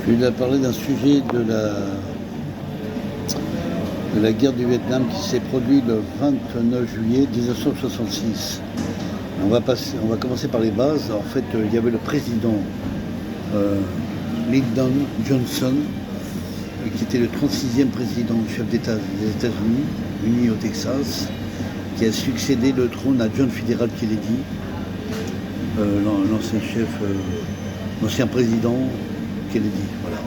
Je vais parler d'un sujet de la guerre du Vietnam qui s'est produite le 29 juillet 1966. On va commencer par les bases. En fait, il y avait le président Lyndon Johnson, qui était le 36e président chef d'État des États-Unis, unis au Texas, qui a succédé le trône à John Fitzgerald Kennedy, l'ancien président Kennedy. Voilà.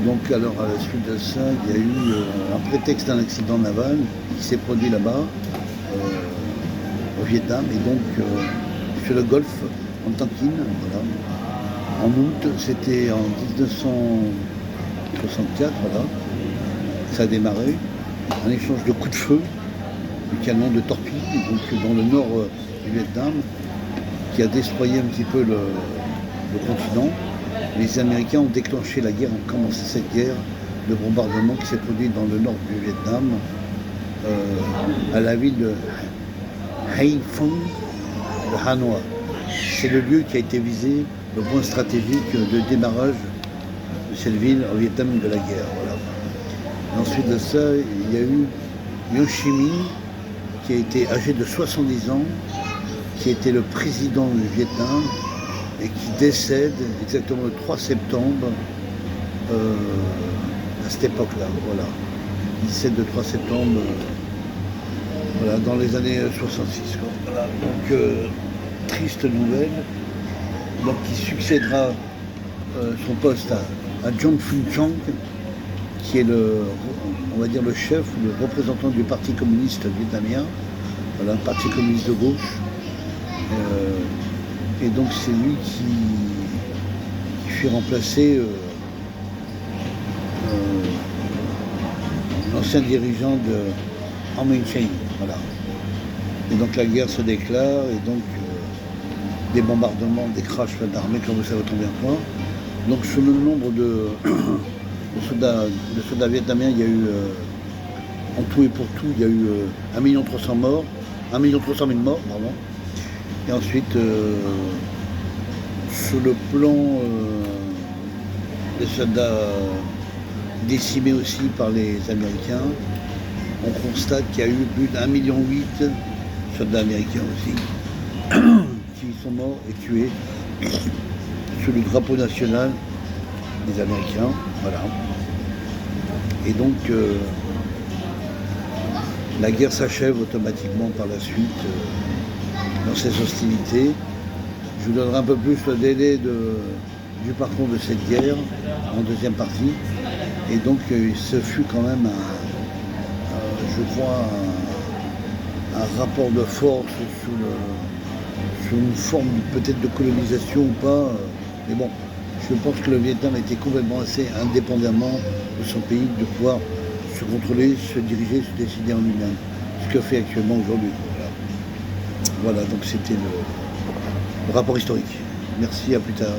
Donc alors à la suite de ça, il y a eu un prétexte d'un accident naval qui s'est produit là-bas, au Vietnam, et donc sur le golfe, en Tonkin, voilà. En août, c'était en 1964, voilà, ça a démarré, un échange de coups de feu, de canons, de torpilles, donc dans le nord du Vietnam, qui a destroyé un petit peu le continent. Les Américains ont déclenché la guerre, ont commencé cette guerre de bombardement qui s'est produite dans le nord du Vietnam, à la ville de Haiphong de Hanoi. C'est le lieu qui a été visé, le point stratégique de démarrage de cette ville au Vietnam de la guerre. Voilà. Ensuite de ça, il y a eu Ho Chi Minh, qui a été âgé de 70 ans, qui était le président du Vietnam et qui décède exactement le 3 septembre à cette époque-là. Voilà. Il décède le 3 septembre voilà, dans les années 66. Voilà. Donc, triste nouvelle. Donc, il succédera son poste à John Phu Trong, qui est on va dire le chef, le représentant du Parti communiste vietnamien, voilà, un parti communiste de gauche. Et donc c'est lui qui fut remplacé l'ancien dirigeant de Ho Chi Minh. Voilà. Et donc la guerre se déclare, et donc des bombardements, des crashs d'armée, comme vous savez très bien quoi. Donc sur le nombre de soldats vietnamiens, il y a eu, en tout et pour tout, il y a eu 1 300 000 morts, 1 300 000 morts, pardon. Et ensuite, sur le plan des soldats décimés aussi par les Américains, on constate qu'il y a eu plus d'1,8 million de soldats américains aussi, qui sont morts et tués sous le drapeau national des Américains. Voilà. Et donc, la guerre s'achève automatiquement par la suite dans ces hostilités. Je vous donnerai un peu plus le délai du parcours de cette guerre en deuxième partie. Et donc, ce fut quand même, je crois, un rapport de force sous une forme peut-être de colonisation ou pas. Mais bon, je pense que le Vietnam était complètement assez indépendamment de son pays, de pouvoir se contrôler, se diriger, se décider en lui-même. Ce que fait actuellement aujourd'hui. Voilà, donc c'était le rapport historique. Merci, à plus tard.